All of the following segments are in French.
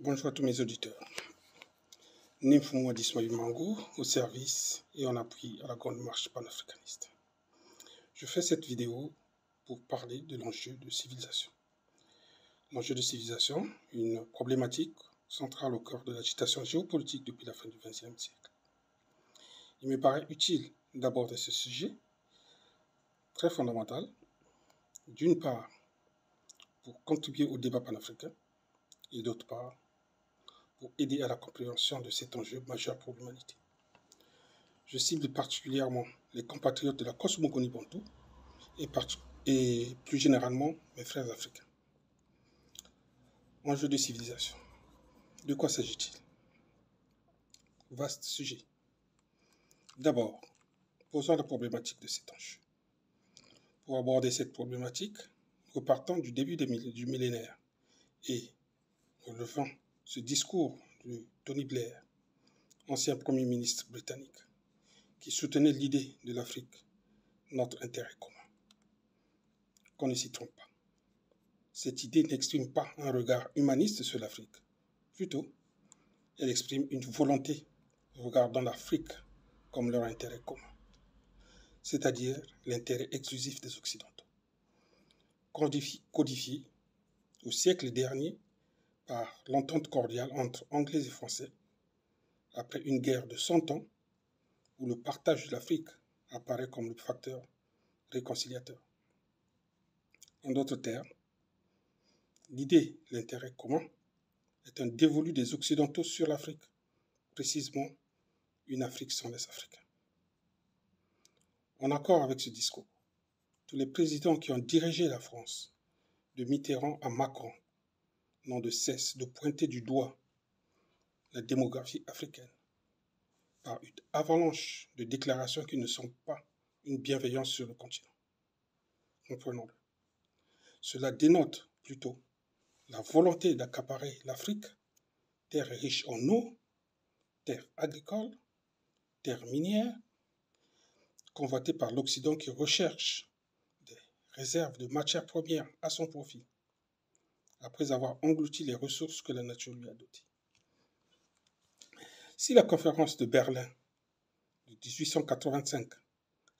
Bonjour à tous mes auditeurs. Nimfoumoua d'Ismaïl Mangou, au service et en appui à la grande marche panafricaniste. Je fais cette vidéo pour parler de l'enjeu de civilisation. L'enjeu de civilisation, une problématique centrale au cœur de l'agitation géopolitique depuis la fin du XXe siècle. Il me paraît utile d'aborder ce sujet très fondamental, d'une part pour contribuer au débat panafricain et d'autre part pour aider à la compréhension de cet enjeu majeur pour l'humanité. Je cible particulièrement les compatriotes de la cosmogonie bantoue et plus généralement mes frères africains. Enjeu de civilisation. De quoi s'agit-il? Vaste sujet. D'abord, posons la problématique de cet enjeu. Pour aborder cette problématique, repartant du début du millénaire et relevant ce discours de Tony Blair, ancien Premier ministre britannique, qui soutenait l'idée de l'Afrique, notre intérêt commun. Qu'on ne s'y trompe pas. Cette idée n'exprime pas un regard humaniste sur l'Afrique. Plutôt, elle exprime une volonté regardant l'Afrique comme leur intérêt commun, c'est-à-dire l'intérêt exclusif des Occidentaux, codifié au siècle dernier par l'entente cordiale entre Anglais et Français, après une guerre de 100 ans où le partage de l'Afrique apparaît comme le facteur réconciliateur. En d'autres termes, l'idée de l'intérêt commun est un dévolu des Occidentaux sur l'Afrique, précisément une Afrique sans les Africains. En accord avec ce discours, tous les présidents qui ont dirigé la France, de Mitterrand à Macron, n'ont de cesse de pointer du doigt la démographie africaine par une avalanche de déclarations qui ne sont pas une bienveillance sur le continent. Comprenons-le. Cela dénote plutôt la volonté d'accaparer l'Afrique, terre riche en eau, terre agricole, terre minière, convoitée par l'Occident qui recherche des réserves de matières premières à son profit, après avoir englouti les ressources que la nature lui a dotées. Si la conférence de Berlin de 1885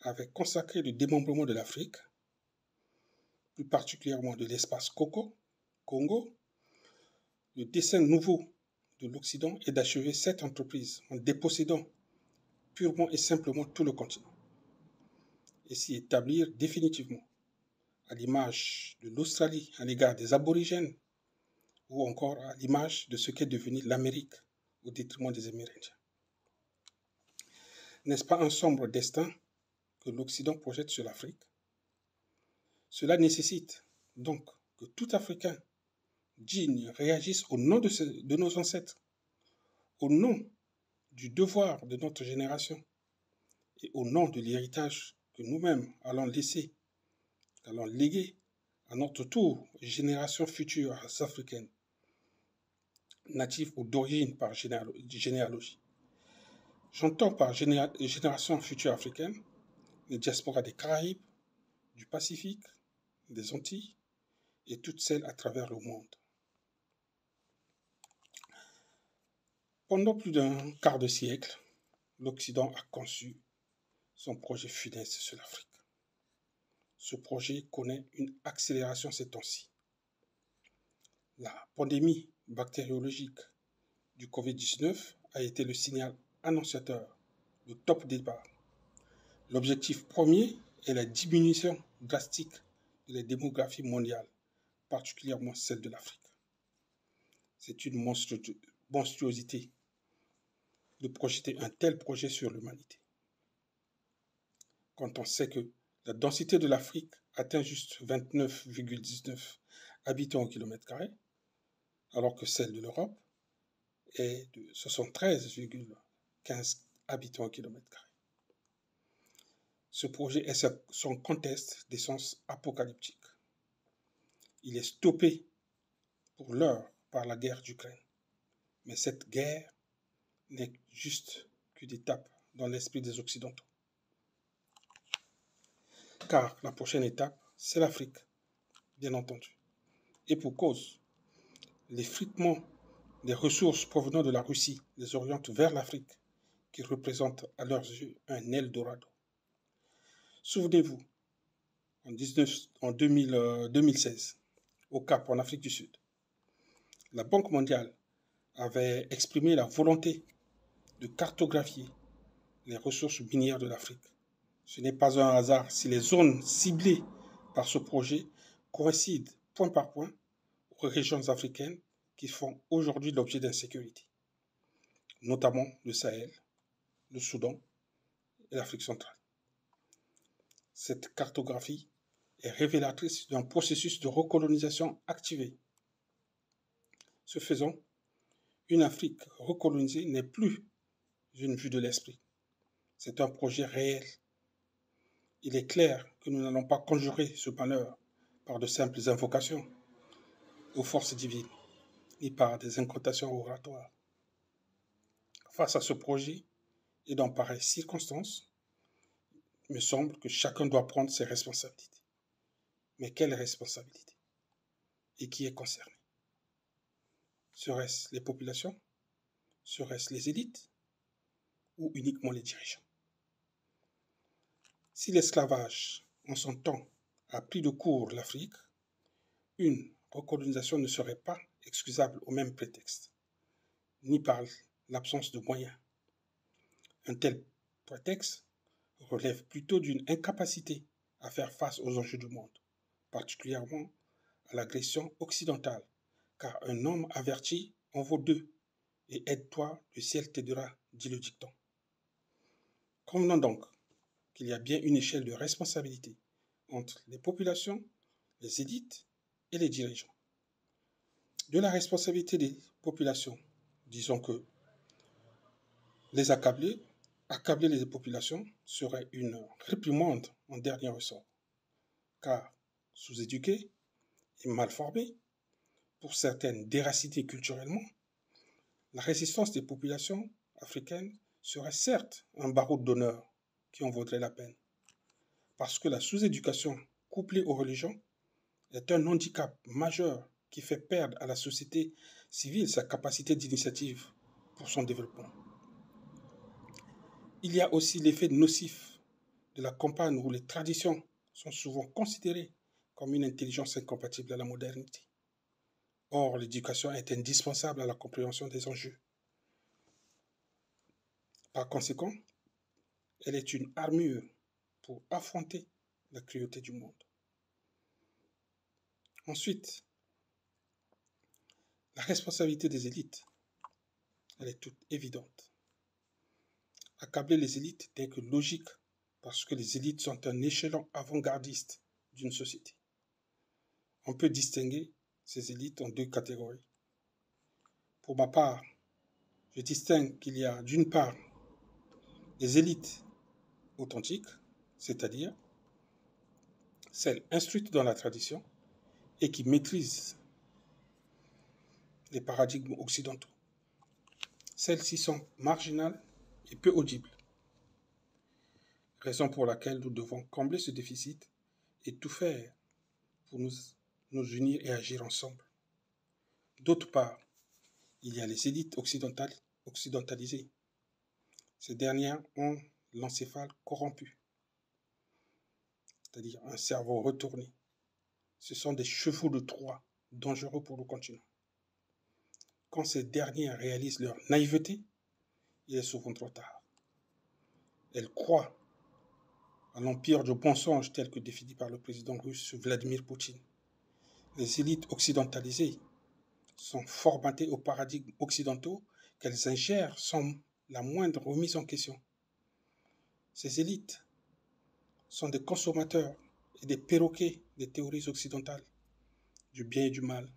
avait consacré le démembrement de l'Afrique, plus particulièrement de l'espace Congo, le dessein nouveau de l'Occident est d'achever cette entreprise en dépossédant purement et simplement tout le continent et s'y établir définitivement, à l'image de l'Australie à l'égard des aborigènes ou encore à l'image de ce qu'est devenu l'Amérique au détriment des Amérindiens. N'est-ce pas un sombre destin que l'Occident projette sur l'Afrique? Cela nécessite donc que tout Africain digne réagisse au nom de nos ancêtres, au nom du devoir de notre génération et au nom de l'héritage que nous-mêmes allons léguer à notre tour aux générations futures africaines, natives ou d'origine par généalogie. J'entends par génération future africaine les diasporas des Caraïbes, du Pacifique, des Antilles et toutes celles à travers le monde. Pendant plus d'un quart de siècle, l'Occident a conçu son projet funeste sur l'Afrique. Ce projet connaît une accélération ces temps-ci. La pandémie bactériologique du Covid-19 a été le signal annonciateur, le top départ. L'objectif premier est la diminution drastique de la démographie mondiale, particulièrement celle de l'Afrique. C'est une monstruosité de projeter un tel projet sur l'humanité. Quand on sait que la densité de l'Afrique atteint juste 29,19 habitants au kilomètre carré, alors que celle de l'Europe est de 73,15 habitants au kilomètre carré. Ce projet est son contexte d'essence apocalyptique. Il est stoppé pour l'heure par la guerre d'Ukraine. Mais cette guerre n'est juste qu'une étape dans l'esprit des Occidentaux. Car la prochaine étape, c'est l'Afrique, bien entendu. Et pour cause, l'effritement des ressources provenant de la Russie les orientent vers l'Afrique, qui représente à leurs yeux un Eldorado. Souvenez-vous, en 2016, au Cap, en Afrique du Sud, la Banque mondiale avait exprimé la volonté de cartographier les ressources minières de l'Afrique. Ce n'est pas un hasard si les zones ciblées par ce projet coïncident point par point aux régions africaines qui font aujourd'hui l'objet d'insécurité, notamment le Sahel, le Soudan et l'Afrique centrale. Cette cartographie est révélatrice d'un processus de recolonisation activé. Ce faisant, une Afrique recolonisée n'est plus une vue de l'esprit. C'est un projet réel. Il est clair que nous n'allons pas conjurer ce malheur par de simples invocations aux forces divines, ni par des incantations oratoires. Face à ce projet et dans pareilles circonstances, il me semble que chacun doit prendre ses responsabilités. Mais quelles responsabilités? Et qui est concerné? Serait-ce les populations? Serait-ce les élites? Ou uniquement les dirigeants? Si l'esclavage, en son temps, a pris de court l'Afrique, une recolonisation ne serait pas excusable au même prétexte, ni par l'absence de moyens. Un tel prétexte relève plutôt d'une incapacité à faire face aux enjeux du monde, particulièrement à l'agression occidentale, car un homme averti en vaut deux, et aide-toi, le ciel t'aidera, dit le dicton. Convenons donc qu'il y a bien une échelle de responsabilité entre les populations, les élites et les dirigeants. De la responsabilité des populations, disons que les accabler les populations serait une réprimande en dernier ressort, car sous-éduqués et mal formés, pour certaines déracinées culturellement, la résistance des populations africaines serait certes un barreau d'honneur qui en vaudrait la peine, parce que la sous-éducation couplée aux religions est un handicap majeur qui fait perdre à la société civile sa capacité d'initiative pour son développement. Il y a aussi l'effet nocif de la campagne où les traditions sont souvent considérées comme une intelligence incompatible à la modernité. Or, l'éducation est indispensable à la compréhension des enjeux. Par conséquent, elle est une armure pour affronter la cruauté du monde. Ensuite, la responsabilité des élites, elle est toute évidente. Accabler les élites n'est que logique parce que les élites sont un échelon avant-gardiste d'une société. On peut distinguer ces élites en deux catégories. Pour ma part, je distingue qu'il y a d'une part les élites authentiques, c'est-à-dire celles instruites dans la tradition et qui maîtrisent les paradigmes occidentaux. Celles-ci sont marginales et peu audibles, raison pour laquelle nous devons combler ce déficit et tout faire pour nous unir et agir ensemble. D'autre part, il y a les élites occidentalisées. Ces dernières ont l'encéphale corrompu, c'est-à-dire un cerveau retourné. Ce sont des chevaux de Troie dangereux pour le continent. Quand ces dernières réalisent leur naïveté, il est souvent trop tard. Elles croient à l'empire du mensonge tel que défini par le président russe Vladimir Poutine. Les élites occidentalisées sont formatées aux paradigmes occidentaux qu'elles ingèrent sans la moindre remise en question. Ces élites sont des consommateurs et des perroquets des théories occidentales, du bien et du mal,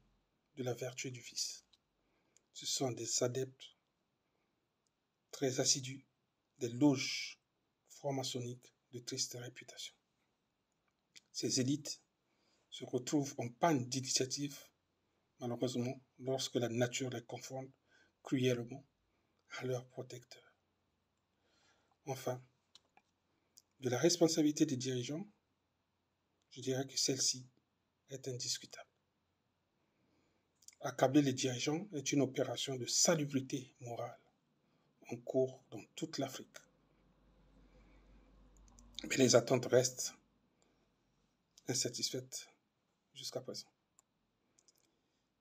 de la vertu et du vice. Ce sont des adeptes très assidus des loges franc-maçonniques de triste réputation. Ces élites se retrouvent en panne d'initiative, malheureusement, lorsque la nature les confronte cruellement à leurs protecteurs. Enfin, de la responsabilité des dirigeants, je dirais que celle-ci est indiscutable. Accabler les dirigeants est une opération de salubrité morale en cours dans toute l'Afrique. Mais les attentes restent insatisfaites jusqu'à présent.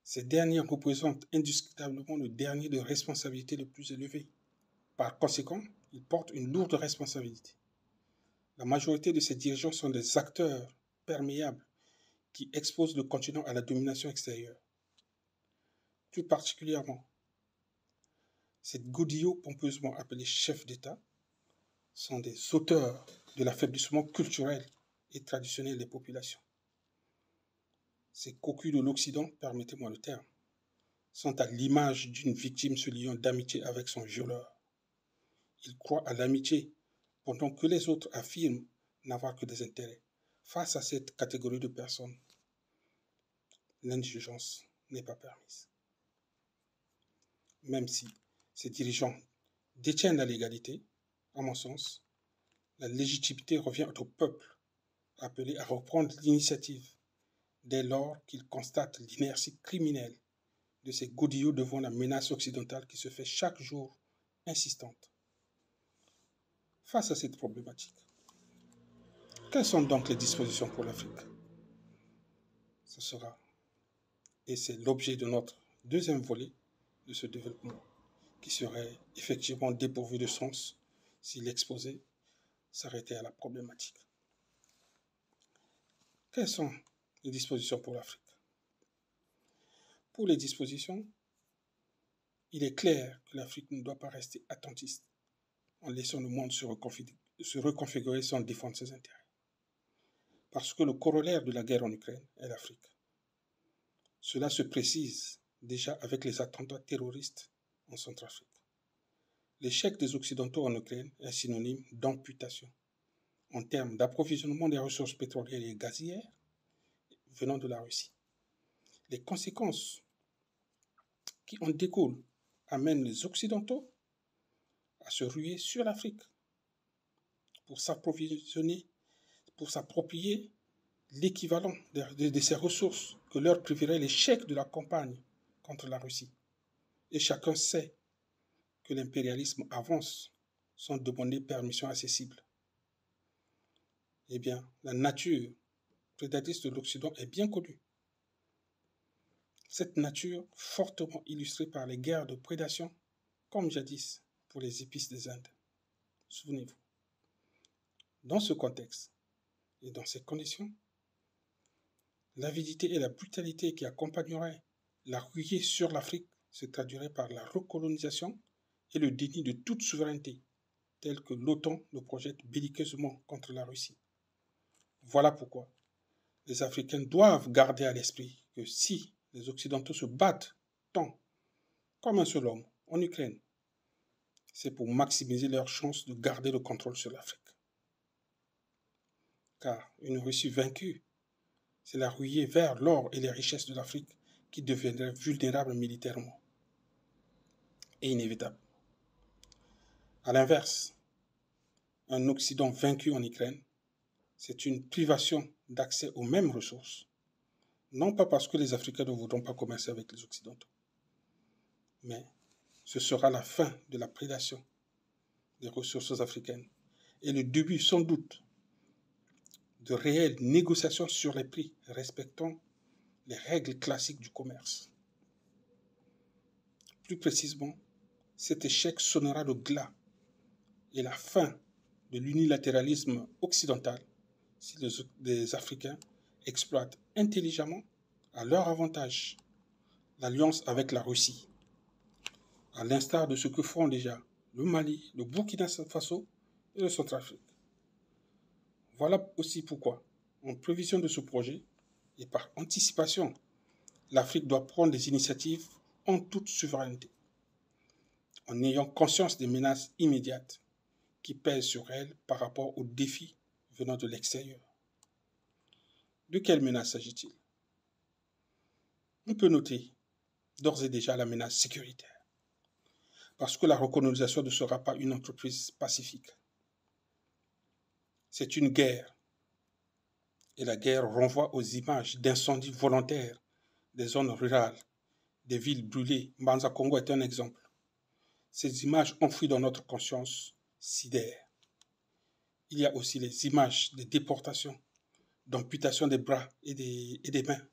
Ces derniers représentent indiscutablement le dernier de responsabilité le plus élevé. Par conséquent, ils portent une lourde responsabilité. La majorité de ces dirigeants sont des acteurs perméables qui exposent le continent à la domination extérieure. Plus particulièrement, ces godillots pompeusement appelés chefs d'État sont des auteurs de l'affaiblissement culturel et traditionnel des populations. Ces cocus de l'Occident, permettez-moi le terme, sont à l'image d'une victime se liant d'amitié avec son violeur. Ils croient à l'amitié, pendant que les autres affirment n'avoir que des intérêts. Face à cette catégorie de personnes, l'indulgence n'est pas permise. Même si ces dirigeants détiennent la légalité, à mon sens, la légitimité revient au peuple, appelé à reprendre l'initiative dès lors qu'il constate l'inertie criminelle de ces godillots devant la menace occidentale qui se fait chaque jour insistante. Face à cette problématique, quelles sont donc les dispositions pour l'Afrique? Ce sera, et c'est l'objet de notre deuxième volet de ce développement, qui serait effectivement dépourvu de sens si l'exposé s'arrêtait à la problématique. Quelles sont les dispositions pour l'Afrique? Pour les dispositions, il est clair que l'Afrique ne doit pas rester attentiste en laissant le monde se reconfigurer sans défendre ses intérêts. Parce que le corollaire de la guerre en Ukraine est l'Afrique. Cela se précise déjà avec les attentats terroristes en Centrafrique. L'échec des Occidentaux en Ukraine est synonyme d'amputation en termes d'approvisionnement des ressources pétrolières et gazières venant de la Russie. Les conséquences qui en découlent amènent les Occidentaux à se ruer sur l'Afrique pour s'approvisionner, pour s'approprier l'équivalent de ces ressources que leur priverait l'échec de la campagne contre la Russie. Et chacun sait que l'impérialisme avance sans demander permission à ses cibles. Eh bien, la nature prédatrice de l'Occident est bien connue. Cette nature, fortement illustrée par les guerres de prédation, comme jadis pour les épices des Indes. Souvenez-vous. Dans ce contexte et dans ces conditions, l'avidité et la brutalité qui accompagneraient la ruée sur l'Afrique se traduiraient par la recolonisation et le déni de toute souveraineté, tel que l'OTAN le projette belliqueusement contre la Russie. Voilà pourquoi les Africains doivent garder à l'esprit que si les Occidentaux se battent tant comme un seul homme en Ukraine, c'est pour maximiser leurs chances de garder le contrôle sur l'Afrique. Car une Russie vaincue, c'est la ruée vers l'or et les richesses de l'Afrique qui deviendrait vulnérable militairement et inévitable. À l'inverse, un Occident vaincu en Ukraine, c'est une privation d'accès aux mêmes ressources, non pas parce que les Africains ne voudront pas commercer avec les Occidentaux, mais ce sera la fin de la prédation des ressources africaines et le début sans doute de réelles négociations sur les prix respectant les règles classiques du commerce. Plus précisément, cet échec sonnera le glas et la fin de l'unilatéralisme occidental si les Africains exploitent intelligemment à leur avantage l'alliance avec la Russie, à l'instar de ce que font déjà le Mali, le Burkina Faso et le Centrafrique. Voilà aussi pourquoi, en prévision de ce projet et par anticipation, l'Afrique doit prendre des initiatives en toute souveraineté, en ayant conscience des menaces immédiates qui pèsent sur elle par rapport aux défis venant de l'extérieur. De quelle menace s'agit-il? On peut noter d'ores et déjà la menace sécuritaire, parce que la recolonisation ne sera pas une entreprise pacifique. C'est une guerre, et la guerre renvoie aux images d'incendies volontaires des zones rurales des villes brûlées, Mbanza Congo est un exemple. Ces images enfouies dans notre conscience sidèrent. Il y a aussi les images des déportations, d'amputation des bras et des mains,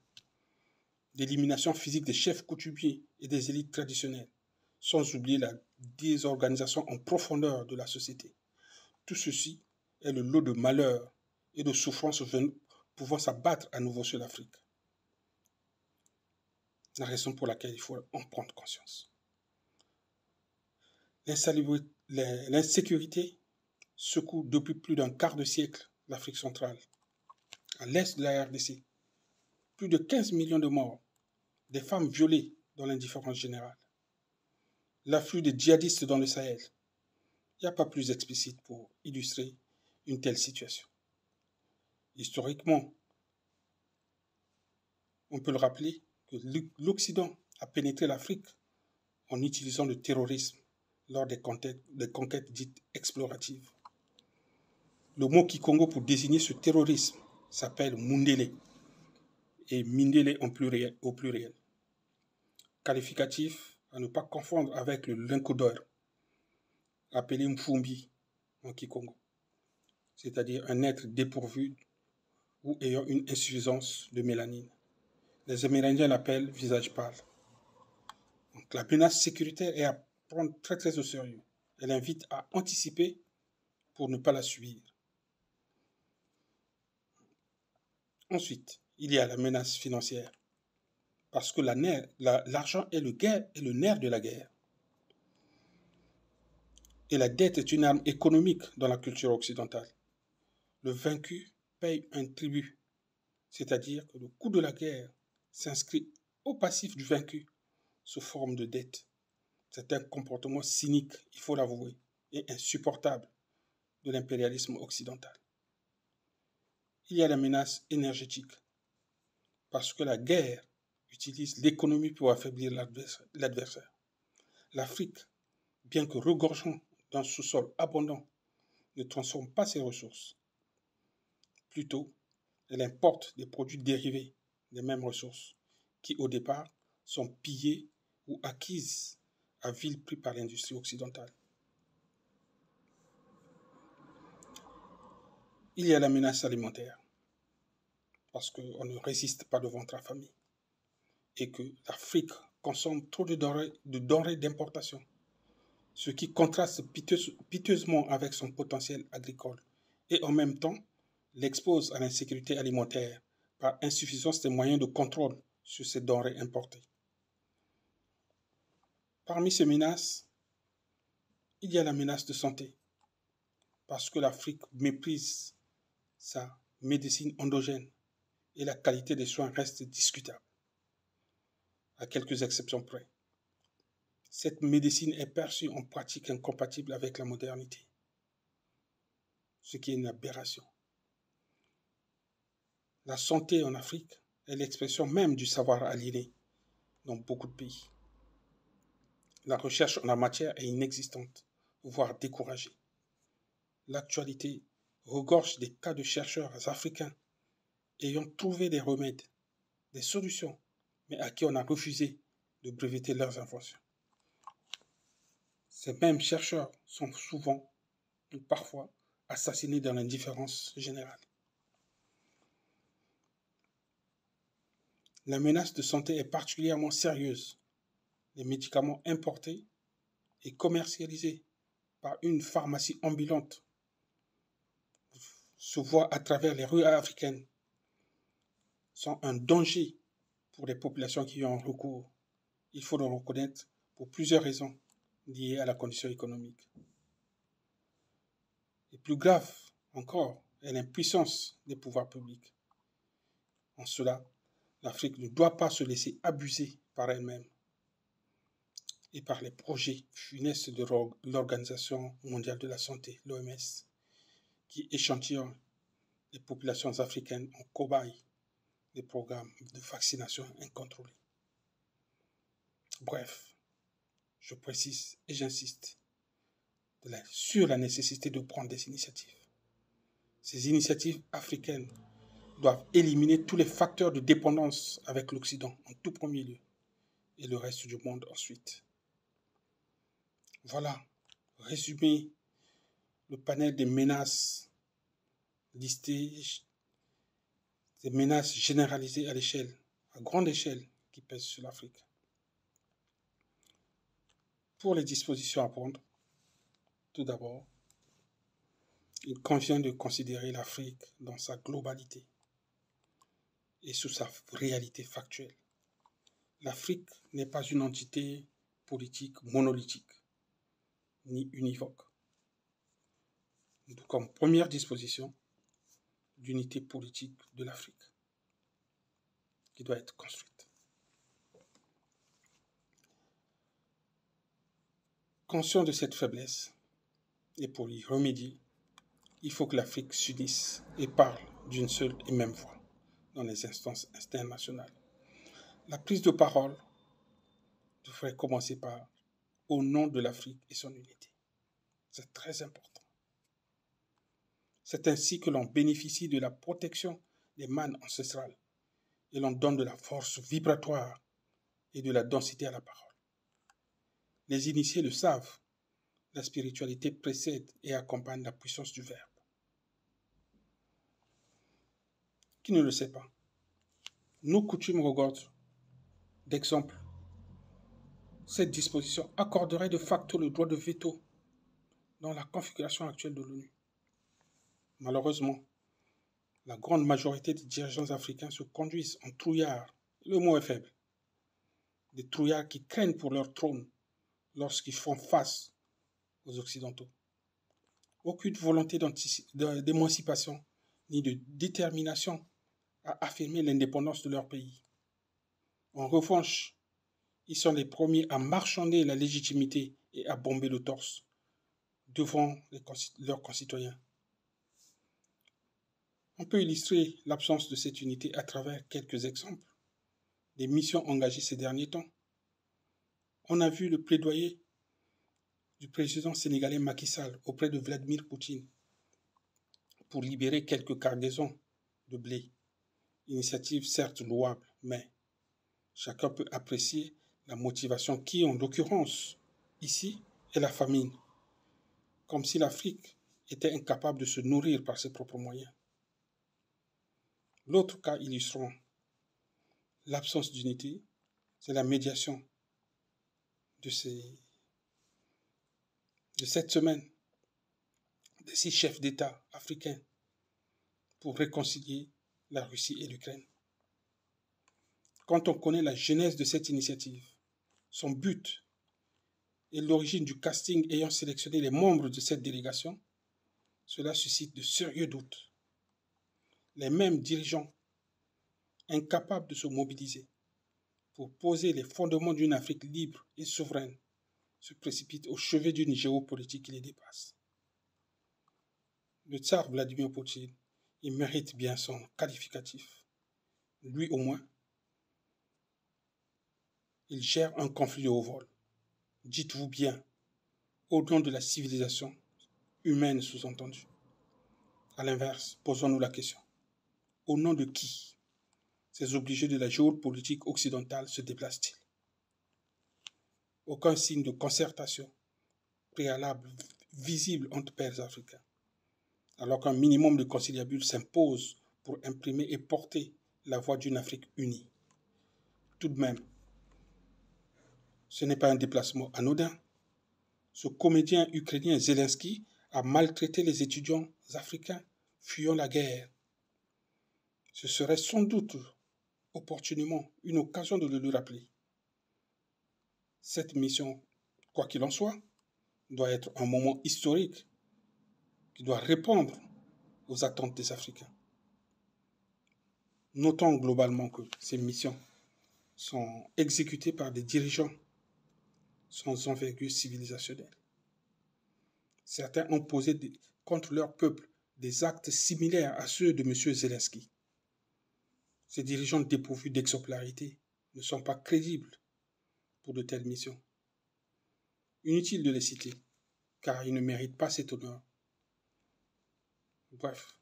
d'élimination physique des chefs coutumiers et des élites traditionnelles, sans oublier la désorganisation en profondeur de la société. Tout ceci est le lot de malheurs et de souffrances pouvant s'abattre à nouveau sur l'Afrique. La raison pour laquelle il faut en prendre conscience. L'insécurité secoue depuis plus d'un quart de siècle l'Afrique centrale. À l'est de la RDC, plus de 15 millions de morts, des femmes violées dans l'indifférence générale, l'afflux des djihadistes dans le Sahel. Il n'y a pas plus explicite pour illustrer une telle situation. Historiquement, on peut le rappeler que l'Occident a pénétré l'Afrique en utilisant le terrorisme lors des conquêtes dites exploratives. Le mot Kikongo pour désigner ce terrorisme s'appelle Mundele et Mindele au pluriel. Qualificatif à ne pas confondre avec le Linkodor, appelé Mfumbi en Kikongo, c'est-à-dire un être dépourvu ou ayant une insuffisance de mélanine. Les Amérindiens l'appellent visage pâle. Donc, la menace sécuritaire est à prendre très très au sérieux. Elle invite à anticiper pour ne pas la subir. Ensuite, il y a la menace financière, parce que l'argent est le nerf de la guerre. Et la dette est une arme économique dans la culture occidentale. Le vaincu paye un tribut, c'est-à-dire que le coût de la guerre s'inscrit au passif du vaincu sous forme de dette. C'est un comportement cynique, il faut l'avouer, et insupportable de l'impérialisme occidental. Il y a la menace énergétique, parce que la guerre utilise l'économie pour affaiblir l'adversaire. L'Afrique, bien que regorgeant d'un sous-sol abondant, ne transforme pas ses ressources. Plutôt, elle importe des produits dérivés des mêmes ressources, qui au départ sont pillées ou acquises à vil prix par l'industrie occidentale. Il y a la menace alimentaire, parce qu'on ne résiste pas devant la famille, et que l'Afrique consomme trop de denrées d'importation, ce qui contraste piteusement avec son potentiel agricole, et en même temps l'expose à l'insécurité alimentaire par insuffisance des moyens de contrôle sur ces denrées importées. Parmi ces menaces, il y a la menace de santé, parce que l'Afrique méprise sa médecine endogène et la qualité des soins reste discutable, à quelques exceptions près. Cette médecine est perçue en pratique incompatible avec la modernité, ce qui est une aberration. La santé en Afrique est l'expression même du savoir aliéné dans beaucoup de pays. La recherche en la matière est inexistante, voire découragée. L'actualité regorge des cas de chercheurs africains ayant trouvé des remèdes, des solutions, mais à qui on a refusé de breveter leurs inventions. Ces mêmes chercheurs sont souvent ou parfois assassinés dans l'indifférence générale. La menace de santé est particulièrement sérieuse. Les médicaments importés et commercialisés par une pharmacie ambulante se voient à travers les rues africaines sont un danger pour les populations qui y ont recours. Il faut le reconnaître pour plusieurs raisons liées à la condition économique. Et plus grave encore est l'impuissance des pouvoirs publics. En cela, l'Afrique ne doit pas se laisser abuser par elle-même et par les projets funestes de l'Organisation mondiale de la santé, l'OMS, qui échantillonne les populations africaines en cobayes des programmes de vaccination incontrôlés. Bref, je précise et j'insiste sur la nécessité de prendre des initiatives. Ces initiatives africaines doivent éliminer tous les facteurs de dépendance avec l'Occident en tout premier lieu et le reste du monde ensuite. Voilà, résumé le panel des menaces listées, des menaces généralisées à grande échelle, qui pèsent sur l'Afrique. Pour les dispositions à prendre, tout d'abord, il convient de considérer l'Afrique dans sa globalité et sous sa réalité factuelle. L'Afrique n'est pas une entité politique monolithique, ni univoque. Comme première disposition, d'unité politique de l'Afrique, qui doit être construite. Conscient de cette faiblesse, et pour y remédier, il faut que l'Afrique s'unisse et parle d'une seule et même voix dans les instances internationales. La prise de parole devrait commencer par « au nom de l'Afrique et son unité ». C'est très important. C'est ainsi que l'on bénéficie de la protection des mannes ancestrales et l'on donne de la force vibratoire et de la densité à la parole. Les initiés le savent, la spiritualité précède et accompagne la puissance du verbe. Qui ne le sait pas? Nos coutumes regardent d'exemple. Cette disposition accorderait de facto le droit de veto dans la configuration actuelle de l'ONU. Malheureusement, la grande majorité des dirigeants africains se conduisent en trouillards. Le mot est faible. Des trouillards qui craignent pour leur trône lorsqu'ils font face aux Occidentaux. Aucune volonté d'émancipation ni de détermination à affirmer l'indépendance de leur pays. En revanche, ils sont les premiers à marchander la légitimité et à bomber le torse devant leurs concitoyens. On peut illustrer l'absence de cette unité à travers quelques exemples des missions engagées ces derniers temps. On a vu le plaidoyer du président sénégalais Macky Sall auprès de Vladimir Poutine pour libérer quelques cargaisons de blé. Initiative certes louable, mais chacun peut apprécier la motivation qui, en l'occurrence, ici, est la famine. Comme si l'Afrique était incapable de se nourrir par ses propres moyens. L'autre cas illustrant l'absence d'unité, c'est la médiation de cette semaine des 6 chefs d'État africains pour réconcilier la Russie et l'Ukraine. Quand on connaît la genèse de cette initiative, son but et l'origine du casting ayant sélectionné les membres de cette délégation, cela suscite de sérieux doutes. Les mêmes dirigeants, incapables de se mobiliser pour poser les fondements d'une Afrique libre et souveraine, se précipitent au chevet d'une géopolitique qui les dépasse. Le tsar Vladimir Poutine, il mérite bien son qualificatif. Lui au moins, il gère un conflit de haut vol. Dites-vous bien, au nom de la civilisation humaine sous-entendue. À l'inverse, posons-nous la question. Au nom de qui ces obligés de la géopolitique occidentale se déplacent-ils? Aucun signe de concertation préalable visible entre pairs africains, alors qu'un minimum de conciliabule s'impose pour imprimer et porter la voix d'une Afrique unie. Tout de même, ce n'est pas un déplacement anodin. Ce comédien ukrainien Zelensky a maltraité les étudiants africains fuyant la guerre. Ce serait sans doute opportunément une occasion de le lui rappeler. Cette mission, quoi qu'il en soit, doit être un moment historique qui doit répondre aux attentes des Africains. Notons globalement que ces missions sont exécutées par des dirigeants sans envergure civilisationnelle. Certains ont posé contre leur peuple des actes similaires à ceux de M. Zelensky. Ces dirigeants dépourvus d'exemplarité ne sont pas crédibles pour de telles missions. Inutile de les citer, car ils ne méritent pas cet honneur. Bref.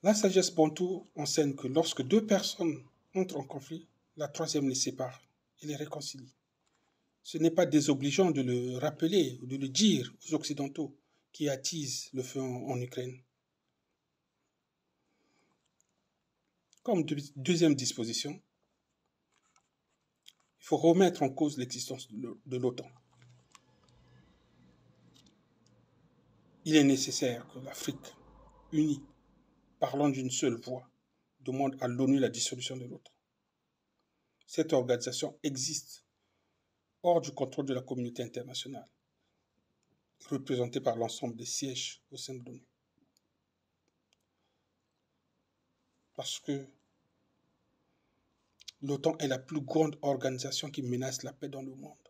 La sagesse bantoue enseigne que lorsque deux personnes entrent en conflit, la troisième les sépare et les réconcilie. Ce n'est pas désobligeant de le rappeler ou de le dire aux Occidentaux qui attisent le feu en Ukraine. Comme deuxième disposition, il faut remettre en cause l'existence de l'OTAN. Il est nécessaire que l'Afrique unie, parlant d'une seule voix, demande à l'ONU la dissolution de l'OTAN. Cette organisation existe hors du contrôle de la communauté internationale, représentée par l'ensemble des sièges au sein de l'ONU. Parce que l'OTAN est la plus grande organisation qui menace la paix dans le monde.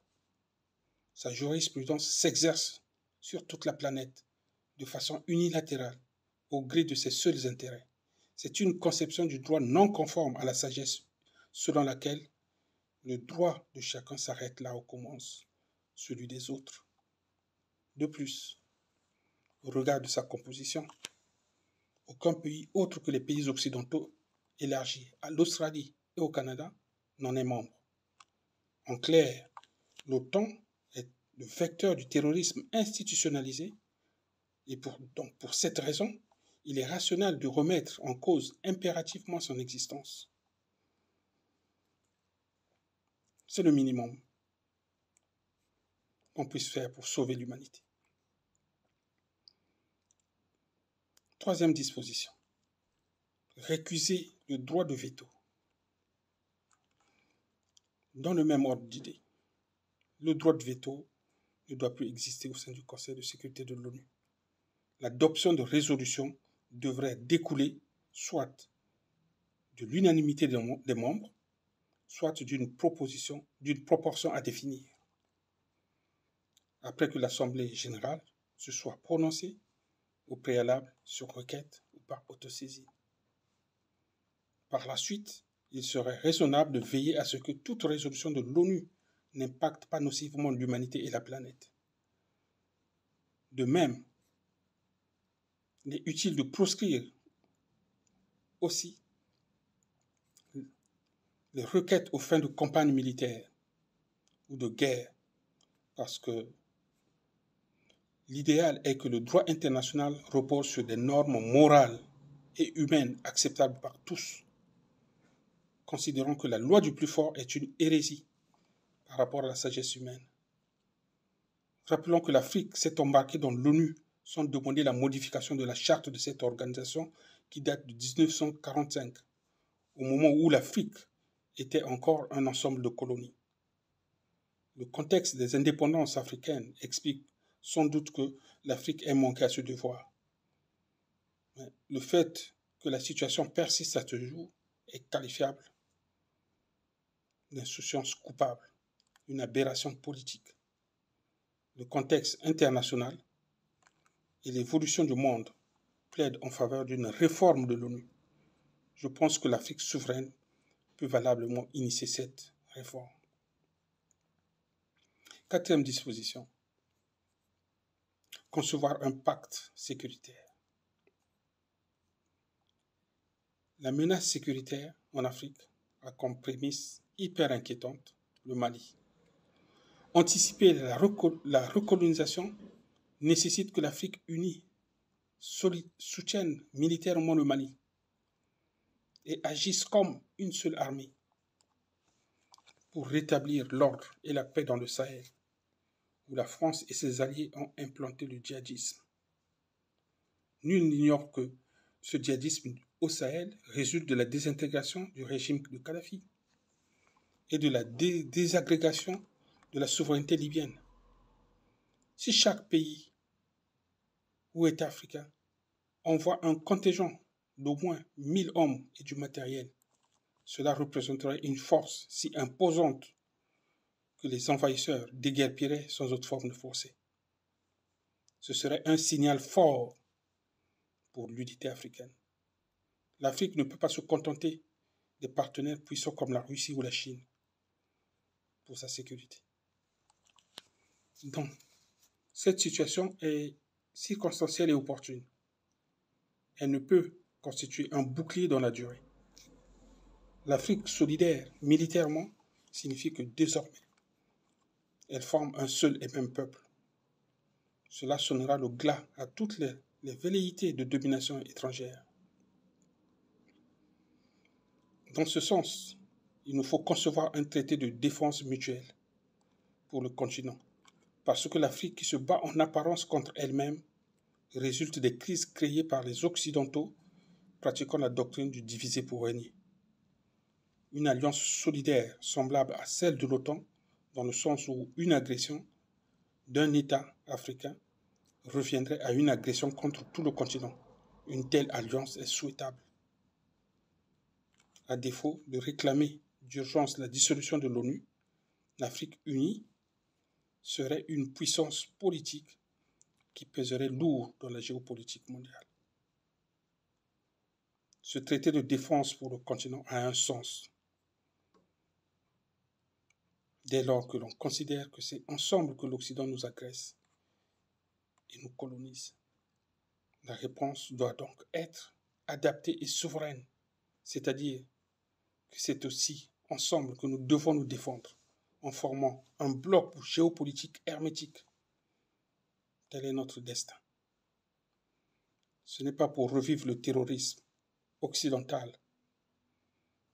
Sa jurisprudence s'exerce sur toute la planète de façon unilatérale, au gré de ses seuls intérêts. C'est une conception du droit non conforme à la sagesse selon laquelle le droit de chacun s'arrête là où commence celui des autres. De plus, au regard de sa composition, aucun pays autre que les pays occidentaux élargis à l'Australie et au Canada n'en est membre. En clair, l'OTAN est le vecteur du terrorisme institutionnalisé et pour cette raison, il est rationnel de remettre en cause impérativement son existence. C'est le minimum qu'on puisse faire pour sauver l'humanité. Troisième disposition, récuser le droit de veto. Dans le même ordre d'idée, le droit de veto ne doit plus exister au sein du Conseil de sécurité de l'ONU. L'adoption de résolutions devrait découler soit de l'unanimité des membres, soit d'une proportion à définir. Après que l'Assemblée générale se soit prononcée au préalable sur requête ou par autosaisie. Par la suite, il serait raisonnable de veiller à ce que toute résolution de l'ONU n'impacte pas nocivement l'humanité et la planète. De même, il est utile de proscrire aussi les requêtes aux fins de campagne militaire ou de guerre, parce que l'idéal est que le droit international repose sur des normes morales et humaines acceptables par tous, considérant que la loi du plus fort est une hérésie par rapport à la sagesse humaine. Rappelons que l'Afrique s'est embarquée dans l'ONU sans demander la modification de la charte de cette organisation qui date de 1945, au moment où l'Afrique était encore un ensemble de colonies. Le contexte des indépendances africaines explique sans doute que l'Afrique ait manqué à ce devoir. Mais le fait que la situation persiste à ce jour est qualifiable d'insouciance coupable, une aberration politique. Le contexte international et l'évolution du monde plaident en faveur d'une réforme de l'ONU. Je pense que l'Afrique souveraine peut valablement initier cette réforme. Quatrième disposition, concevoir un pacte sécuritaire. La menace sécuritaire en Afrique a comme prémisse hyper inquiétante le Mali. Anticiper la recolonisation nécessite que l'Afrique unie soutienne militairement le Mali et agisse comme une seule armée pour rétablir l'ordre et la paix dans le Sahel, où la France et ses alliés ont implanté le djihadisme. Nul n'ignore que ce djihadisme au Sahel résulte de la désintégration du régime de Kadhafi et de la désagrégation de la souveraineté libyenne. Si chaque pays ou État africain envoie un contingent d'au moins 1000 hommes et du matériel, cela représenterait une force si imposante que les envahisseurs déguerpiraient sans autre forme de forcer. Ce serait un signal fort pour l'unité africaine. L'Afrique ne peut pas se contenter des partenaires puissants comme la Russie ou la Chine pour sa sécurité. Donc, cette situation est circonstancielle et opportune. Elle ne peut constituer un bouclier dans la durée. L'Afrique solidaire militairement signifie que désormais, elle forme un seul et même peuple. Cela sonnera le glas à toutes les velléités de domination étrangère. Dans ce sens, il nous faut concevoir un traité de défense mutuelle pour le continent, parce que l'Afrique qui se bat en apparence contre elle-même résulte des crises créées par les Occidentaux pratiquant la doctrine du diviser pour régner. Une alliance solidaire semblable à celle de l'OTAN, dans le sens où une agression d'un État africain reviendrait à une agression contre tout le continent. Une telle alliance est souhaitable. À défaut de réclamer d'urgence la dissolution de l'ONU, l'Afrique unie serait une puissance politique qui pèserait lourd dans la géopolitique mondiale. Ce traité de défense pour le continent a un sens. Dès lors que l'on considère que c'est ensemble que l'Occident nous agresse et nous colonise, la réponse doit donc être adaptée et souveraine, c'est-à-dire que c'est aussi ensemble que nous devons nous défendre en formant un bloc géopolitique hermétique. Tel est notre destin. Ce n'est pas pour revivre le terrorisme occidental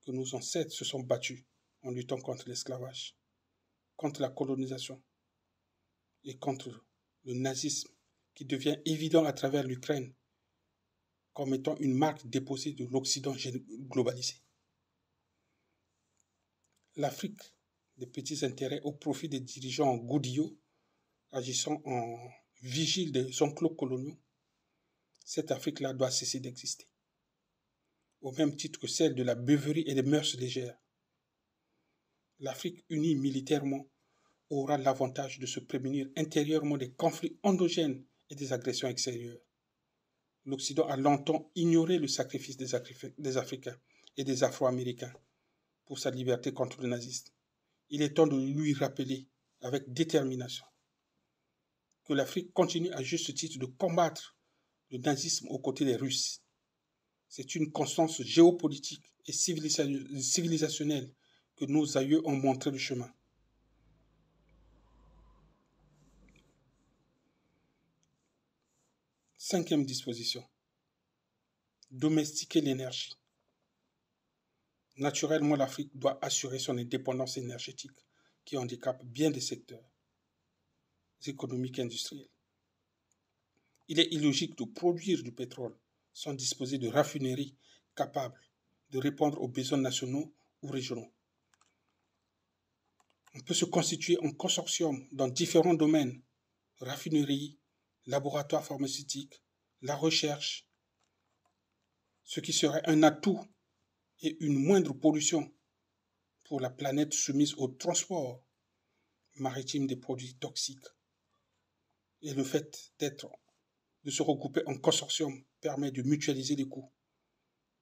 que nos ancêtres se sont battus en luttant contre l'esclavage, contre la colonisation et contre le nazisme qui devient évident à travers l'Ukraine comme étant une marque déposée de l'Occident globalisé. L'Afrique des petits intérêts au profit des dirigeants godillots agissant en vigile des enclos coloniaux, cette Afrique-là doit cesser d'exister, au même titre que celle de la beuverie et des mœurs légères. L'Afrique unie militairement aura l'avantage de se prémunir intérieurement des conflits endogènes et des agressions extérieures. L'Occident a longtemps ignoré le sacrifice des Africains et des Afro-Américains pour sa liberté contre le nazisme. Il est temps de lui rappeler avec détermination que l'Afrique continue à juste titre de combattre le nazisme aux côtés des Russes. C'est une constance géopolitique et civilisationnelle que nos aïeux ont montré le chemin. Cinquième disposition. Domestiquer l'énergie. Naturellement, l'Afrique doit assurer son indépendance énergétique qui handicape bien des secteurs économiques et industriels. Il est illogique de produire du pétrole sans disposer de raffineries capables de répondre aux besoins nationaux ou régionaux. On peut se constituer en consortium dans différents domaines, raffineries, laboratoires pharmaceutiques, la recherche, ce qui serait un atout et une moindre pollution pour la planète soumise au transport maritime des produits toxiques. Et le fait de se regrouper en consortium permet de mutualiser les coûts,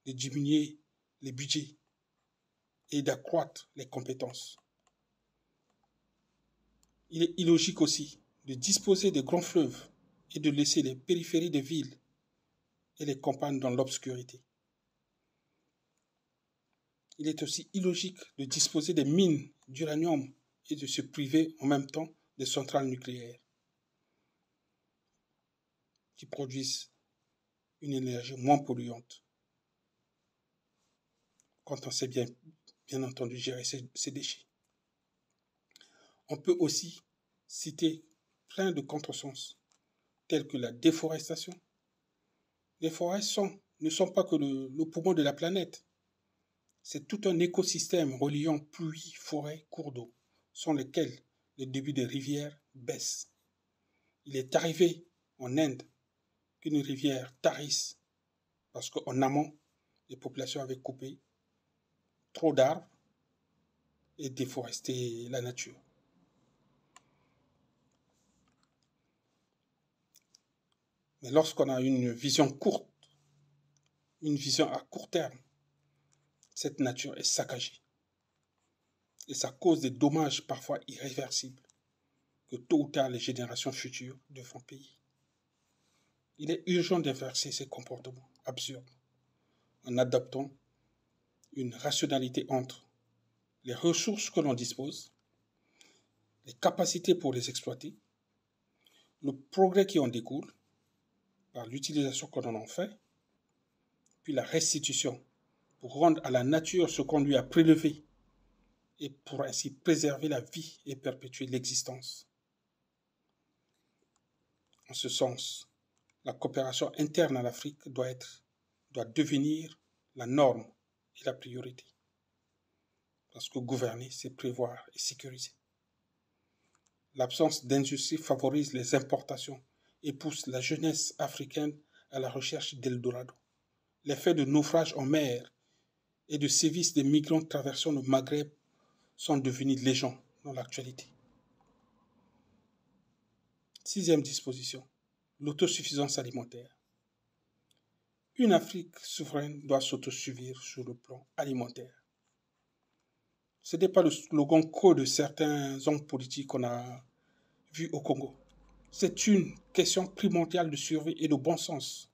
de diminuer les budgets et d'accroître les compétences. Il est illogique aussi de disposer de grands fleuves et de laisser les périphéries des villes et les campagnes dans l'obscurité. Il est aussi illogique de disposer des mines d'uranium et de se priver en même temps des centrales nucléaires qui produisent une énergie moins polluante quand on sait bien entendu gérer ces déchets. On peut aussi citer plein de contresens tels que la déforestation. Les forêts ne sont pas que le poumon de la planète. C'est tout un écosystème reliant pluie, forêt, cours d'eau, sans lesquels le débit des rivières baisse. Il est arrivé en Inde qu'une rivière tarisse parce qu'en amont, les populations avaient coupé trop d'arbres et déforesté la nature. Mais lorsqu'on a une vision courte, une vision à court terme, cette nature est saccagée. Et ça cause des dommages parfois irréversibles que tôt ou tard les générations futures devront payer. Il est urgent d'inverser ces comportements absurdes en adoptant une rationalité entre les ressources que l'on dispose, les capacités pour les exploiter, le progrès qui en découle par l'utilisation que l'on en fait, puis la restitution pour rendre à la nature ce qu'on lui a prélevé et pour ainsi préserver la vie et perpétuer l'existence. En ce sens, la coopération interne à l'Afrique doit devenir la norme et la priorité. Parce que gouverner, c'est prévoir et sécuriser. L'absence d'industrie favorise les importations et pousse la jeunesse africaine à la recherche d'Eldorado. Les faits de naufrage en mer et de sévices des migrants traversant le Maghreb sont devenus légende dans l'actualité. 6e disposition, l'autosuffisance alimentaire. Une Afrique souveraine doit s'autosuffire sur le plan alimentaire. Ce n'est pas le slogan creux de certains hommes politiques qu'on a vu au Congo. C'est une question primordiale de survie et de bon sens.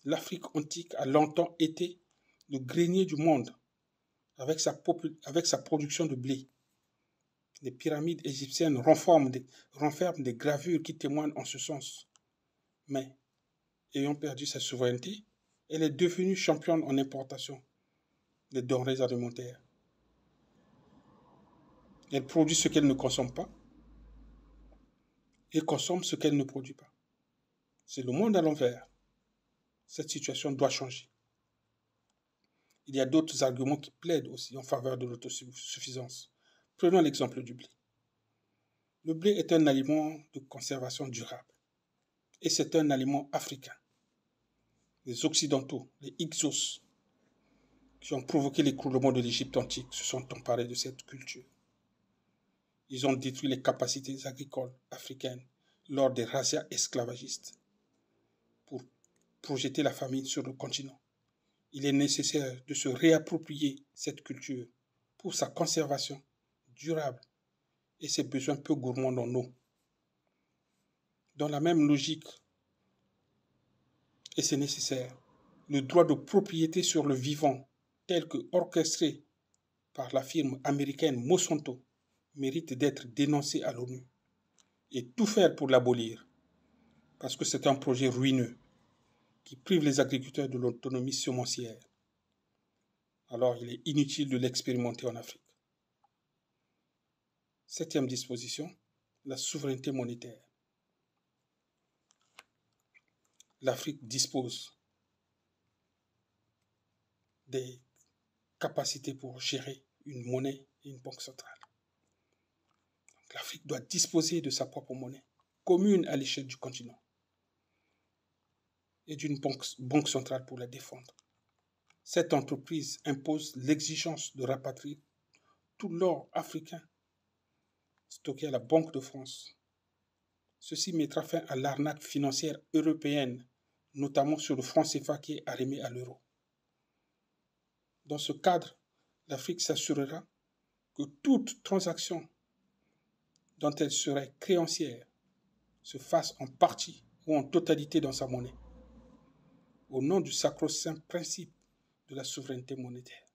L'Afrique antique a longtemps été le grenier du monde avec sa production de blé. Les pyramides égyptiennes renferment des gravures qui témoignent en ce sens. Mais, ayant perdu sa souveraineté, elle est devenue championne en importation des denrées alimentaires. Elle produit ce qu'elle ne consomme pas et consomme ce qu'elle ne produit pas. C'est le monde à l'envers. Cette situation doit changer. Il y a d'autres arguments qui plaident aussi en faveur de l'autosuffisance. Prenons l'exemple du blé. Le blé est un aliment de conservation durable et c'est un aliment africain. Les Occidentaux, les Hyksos, qui ont provoqué l'écroulement de l'Égypte antique, se sont emparés de cette culture. Ils ont détruit les capacités agricoles africaines lors des razzias esclavagistes pour projeter la famine sur le continent. Il est nécessaire de se réapproprier cette culture pour sa conservation durable et ses besoins peu gourmands en eau. Dans la même logique, et c'est nécessaire, le droit de propriété sur le vivant, tel que orchestré par la firme américaine Monsanto, mérite d'être dénoncé à l'ONU et tout faire pour l'abolir, parce que c'est un projet ruineux qui prive les agriculteurs de l'autonomie semencière. Alors il est inutile de l'expérimenter en Afrique. 7e disposition, la souveraineté monétaire. L'Afrique dispose des capacités pour gérer une monnaie et une banque centrale. L'Afrique doit disposer de sa propre monnaie, commune à l'échelle du continent, et d'une banque centrale pour la défendre. Cette entreprise impose l'exigence de rapatrier tout l'or africain stocké à la Banque de France. Ceci mettra fin à l'arnaque financière européenne, notamment sur le franc CFA qui est arrimé à l'euro. Dans ce cadre, l'Afrique s'assurera que toute transaction dont elle serait créancière se fasse en partie ou en totalité dans sa monnaie, au nom du sacro-saint principe de la souveraineté monétaire.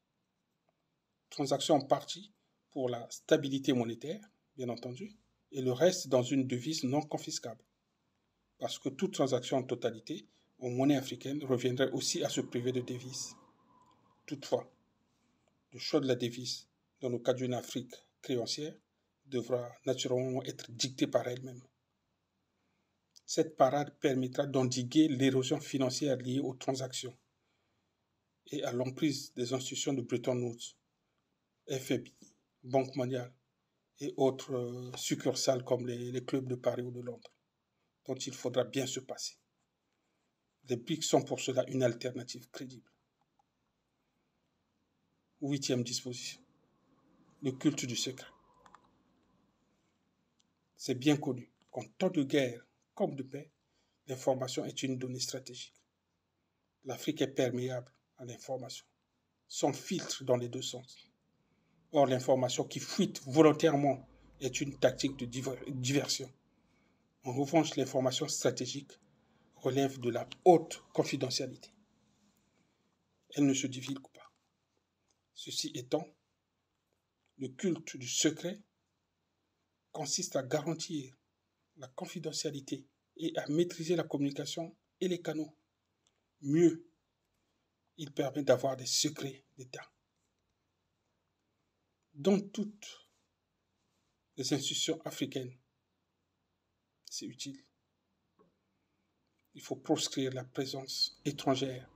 Transaction en partie pour la stabilité monétaire, bien entendu, et le reste dans une devise non confiscable. Parce que toute transaction en totalité en monnaie africaine reviendrait aussi à se priver de devises. Toutefois, le choix de la devise, dans le cas d'une Afrique créancière, devra naturellement être dicté par elle-même. Cette parade permettra d'endiguer l'érosion financière liée aux transactions et à l'emprise des institutions de Bretton Woods, FMI, Banque mondiale et autres succursales comme les clubs de Paris ou de Londres, dont il faudra bien se passer. Les BRICS sont pour cela une alternative crédible. 8e disposition, le culte du secret. C'est bien connu qu'en temps de guerre comme de paix, l'information est une donnée stratégique. L'Afrique est perméable à l'information, sans filtre dans les deux sens. Or, l'information qui fuite volontairement est une tactique de diversion. En revanche, l'information stratégique relève de la haute confidentialité. Elle ne se divulgue pas. Ceci étant, le culte du secret consiste à garantir la confidentialité et à maîtriser la communication et les canaux. Mieux, il permet d'avoir des secrets d'État. Dans toutes les institutions africaines, c'est utile. Il faut proscrire la présence étrangère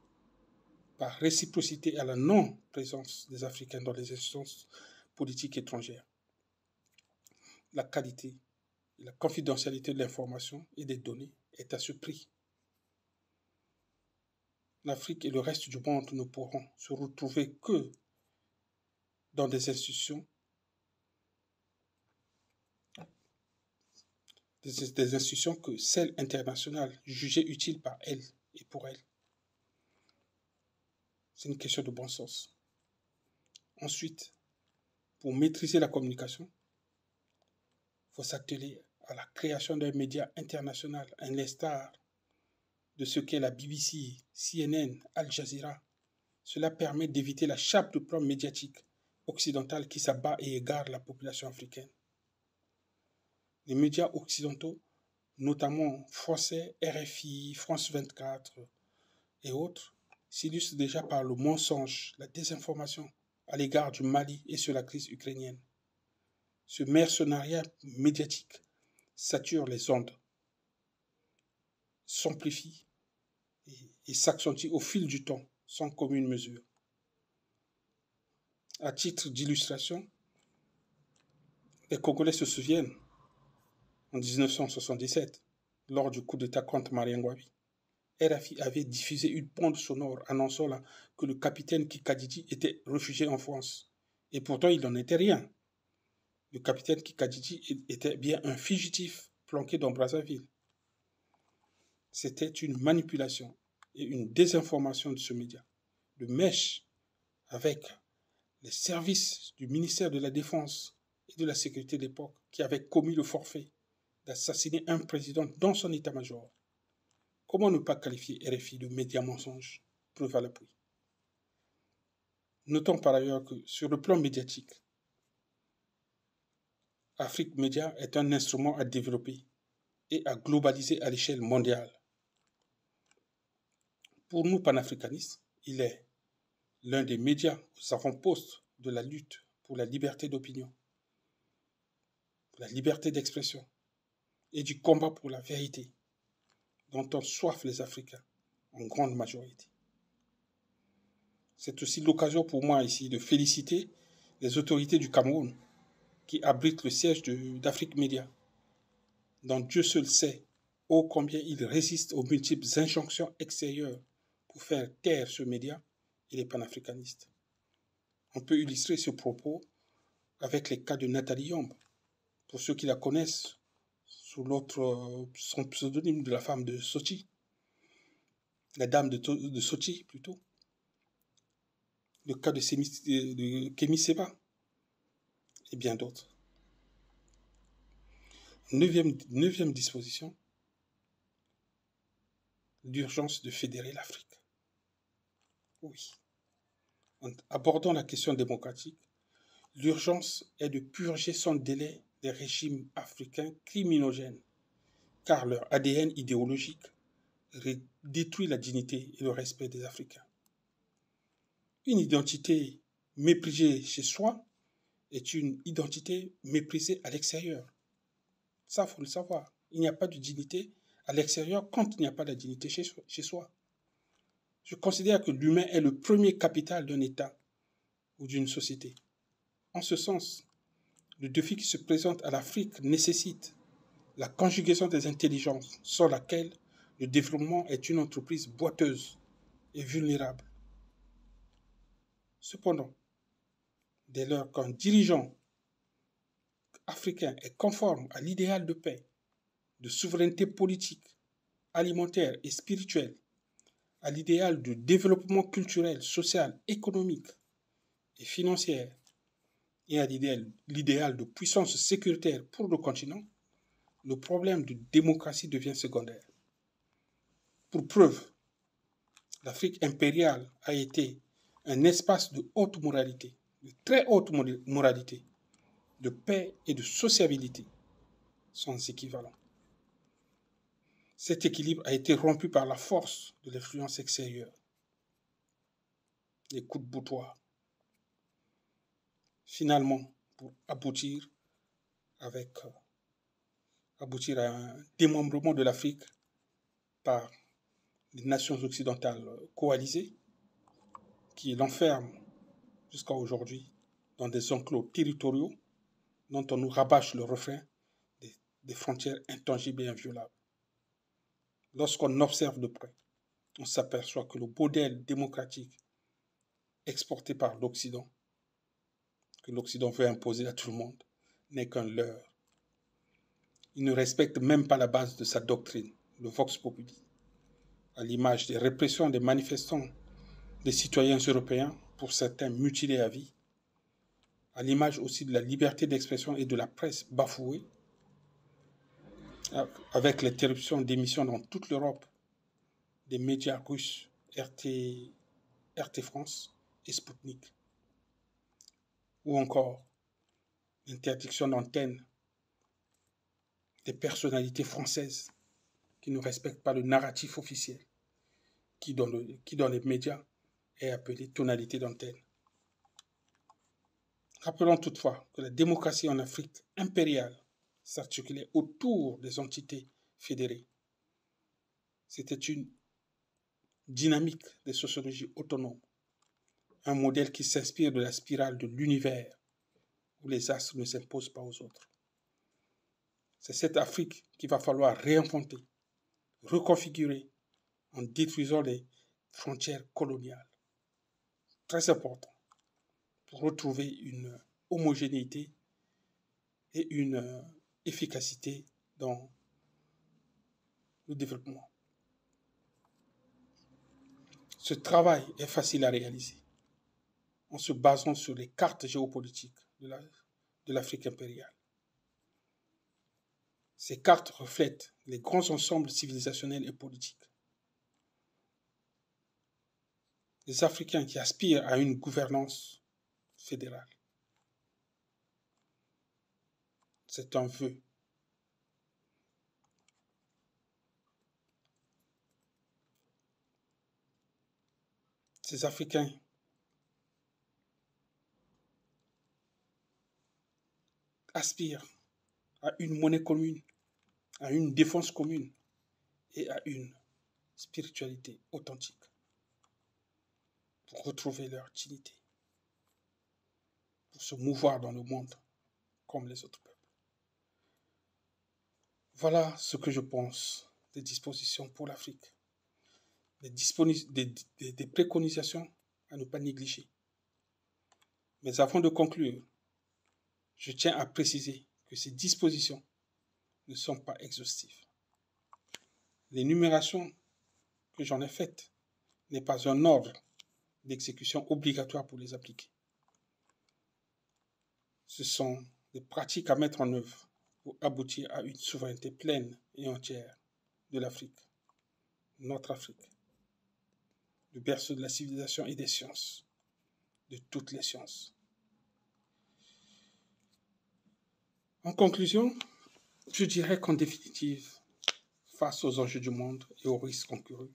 par réciprocité à la non-présence des Africains dans les instances politiques étrangères. La qualité et la confidentialité de l'information et des données est à ce prix. L'Afrique et le reste du monde ne pourront se retrouver que dans des institutions, des institutions que celles internationales jugées utiles par elles et pour elles. C'est une question de bon sens. Ensuite, pour maîtriser la communication, il faut s'atteler à la création d'un média international, à l'instar de ce qu'est la BBC, CNN, Al Jazeera. Cela permet d'éviter la chape de plomb médiatique occidentale qui s'abat et égare la population africaine. Les médias occidentaux, notamment français, RFI, France 24 et autres, s'illustrent déjà par le mensonge, la désinformation à l'égard du Mali et sur la crise ukrainienne. Ce mercenariat médiatique sature les ondes, s'amplifie et s'accentue au fil du temps, sans commune mesure. À titre d'illustration, les Congolais se souviennent, en 1977, lors du coup d'État contre Marien Ngouabi, RFI avait diffusé une bande sonore annonçant que le capitaine Kikadidi était réfugié en France. Et pourtant, il n'en était rien. Le capitaine Kikadidi était bien un fugitif planqué dans Brazzaville. C'était une manipulation et une désinformation de ce média, de mèche avec les services du ministère de la Défense et de la Sécurité de l'époque qui avaient commis le forfait d'assassiner un président dans son état-major. Comment ne pas qualifier RFI de média mensonge? Preuve à l'appui. Notons par ailleurs que sur le plan médiatique, Afrique Média est un instrument à développer et à globaliser à l'échelle mondiale. Pour nous panafricanistes, il est l'un des médias aux avant-postes de la lutte pour la liberté d'opinion, pour la liberté d'expression et du combat pour la vérité dont ont soif les Africains en grande majorité. C'est aussi l'occasion pour moi ici de féliciter les autorités du Cameroun qui abritent le siège d'Afrique Média, dont Dieu seul sait ô combien il résiste aux multiples injonctions extérieures pour faire taire ce média et les panafricanistes. On peut illustrer ce propos avec les cas de Nathalie Yombe. Pour ceux qui la connaissent, sous son pseudonyme de la femme de Sochi, la dame de Sochi plutôt, le cas de Kémy Séba et bien d'autres. Neuvième disposition, l'urgence de fédérer l'Afrique. Oui. En abordant la question démocratique, l'urgence est de purger sans délai des régimes africains criminogènes, car leur ADN idéologique détruit la dignité et le respect des Africains. Une identité méprisée chez soi est une identité méprisée à l'extérieur. Ça, il faut le savoir. Il n'y a pas de dignité à l'extérieur quand il n'y a pas de dignité chez soi. Je considère que l'humain est le premier capital d'un État ou d'une société. En ce sens, le défi qui se présente à l'Afrique nécessite la conjugaison des intelligences sans laquelle le développement est une entreprise boiteuse et vulnérable. Cependant, dès lors qu'un dirigeant africain est conforme à l'idéal de paix, de souveraineté politique, alimentaire et spirituelle, à l'idéal de développement culturel, social, économique et financier, et à l'idéal de puissance sécuritaire pour le continent, le problème de démocratie devient secondaire. Pour preuve, l'Afrique impériale a été un espace de haute moralité, de très haute moralité, de paix et de sociabilité sans équivalent. Cet équilibre a été rompu par la force de l'influence extérieure, les coups de boutoir. Finalement, pour aboutir à un démembrement de l'Afrique par les nations occidentales coalisées qui l'enferment jusqu'à aujourd'hui dans des enclos territoriaux dont on nous rabâche le refrain des frontières intangibles et inviolables. Lorsqu'on observe de près, on s'aperçoit que le modèle démocratique exporté par l'Occident, que l'Occident veut imposer à tout le monde, n'est qu'un leurre. Il ne respecte même pas la base de sa doctrine, le vox populi, à l'image des répressions des manifestants, des citoyens européens, pour certains mutilés à vie, à l'image aussi de la liberté d'expression et de la presse bafouée, avec l'interruption d'émissions dans toute l'Europe des médias russes RT France et Sputnik, ou encore l'interdiction d'antenne des personnalités françaises qui ne respectent pas le narratif officiel, qui dans les médias est appelé tonalité d'antenne. Rappelons toutefois que la démocratie en Afrique impériale s'articulait autour des entités fédérées. C'était une dynamique des sociologies autonomes, un modèle qui s'inspire de la spirale de l'univers où les astres ne s'imposent pas aux autres. C'est cette Afrique qu'il va falloir réinventer, reconfigurer en détruisant les frontières coloniales. Très important pour retrouver une homogénéité et une efficacité dans le développement. Ce travail est facile à réaliser en se basant sur les cartes géopolitiques de l'Afrique impériale. Ces cartes reflètent les grands ensembles civilisationnels et politiques. Les Africains qui aspirent à une gouvernance fédérale. C'est un vœu. Ces Africains aspirent à une monnaie commune, à une défense commune et à une spiritualité authentique pour retrouver leur dignité, pour se mouvoir dans le monde comme les autres peuples. Voilà ce que je pense des dispositions pour l'Afrique, des préconisations à ne pas négliger. Mais avant de conclure, je tiens à préciser que ces dispositions ne sont pas exhaustives. L'énumération que j'en ai faite n'est pas un ordre d'exécution obligatoire pour les appliquer. Ce sont des pratiques à mettre en œuvre pour aboutir à une souveraineté pleine et entière de l'Afrique, notre Afrique, le berceau de la civilisation et des sciences, de toutes les sciences. En conclusion, je dirais qu'en définitive, face aux enjeux du monde et aux risques encourus,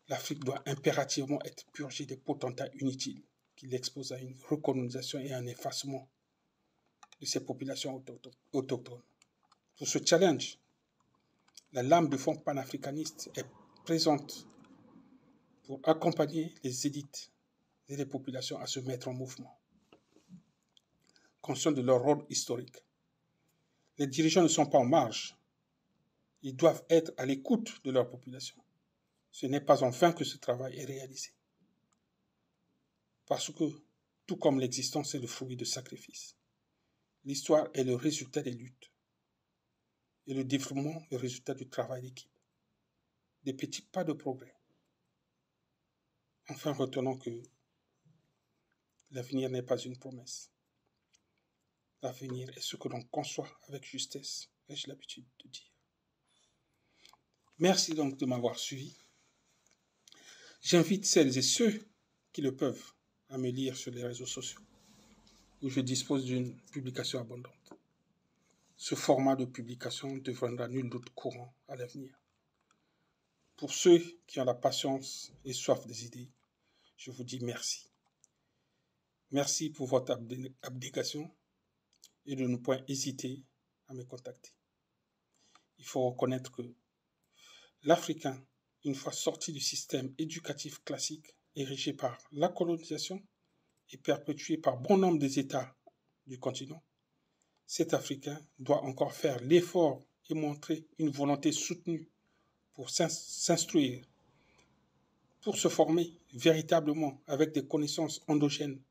l'Afrique doit impérativement être purgée des potentats inutiles qui l'exposent à une recolonisation et à un effacement de ses populations autochtones. Pour ce challenge, la lame de fond panafricaniste est présente pour accompagner les élites et les populations à se mettre en mouvement. Conscients de leur rôle historique, les dirigeants ne sont pas en marge. Ils doivent être à l'écoute de leur population. Ce n'est pas en vain que ce travail est réalisé. Parce que, tout comme l'existence est le fruit de sacrifices, l'histoire est le résultat des luttes. Et le développement, le résultat du travail d'équipe. Des petits pas de progrès. Enfin, retenons que l'avenir n'est pas une promesse. L'avenir est ce que l'on conçoit avec justesse, ai-je l'habitude de dire. Merci donc de m'avoir suivi. J'invite celles et ceux qui le peuvent à me lire sur les réseaux sociaux, où je dispose d'une publication abondante. Ce format de publication deviendra nul doute courant à l'avenir. Pour ceux qui ont la patience et soif des idées, je vous dis merci. Merci pour votre abnégation et de ne point hésiter à me contacter. Il faut reconnaître que l'Africain, une fois sorti du système éducatif classique érigé par la colonisation et perpétué par bon nombre des États du continent, cet Africain doit encore faire l'effort et montrer une volonté soutenue pour s'instruire, pour se former véritablement avec des connaissances endogènes,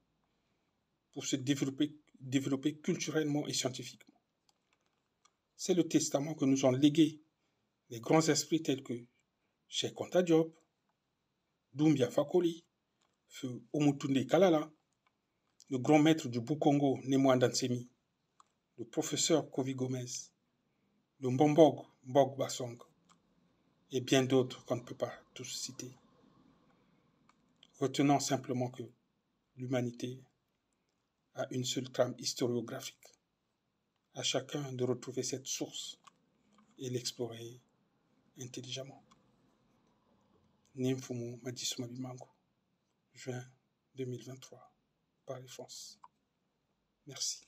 pour se développer culturellement et scientifiquement. C'est le testament que nous ont légué les grands esprits tels que Cheikh Anta Diop, Doumbia Fakoli, Feu Omutunde Kalala, le grand maître du Bukongo Nemo Ndansemi, le professeur Kovi Gomez, le Mbombog Mbog Basong, et bien d'autres qu'on ne peut pas tous citer. Retenons simplement que l'humanité a une seule trame historiographique. À chacun de retrouver cette source et l'explorer intelligemment. Nimfumu Madisuma Bimango, juin 2023, Paris, France. Merci.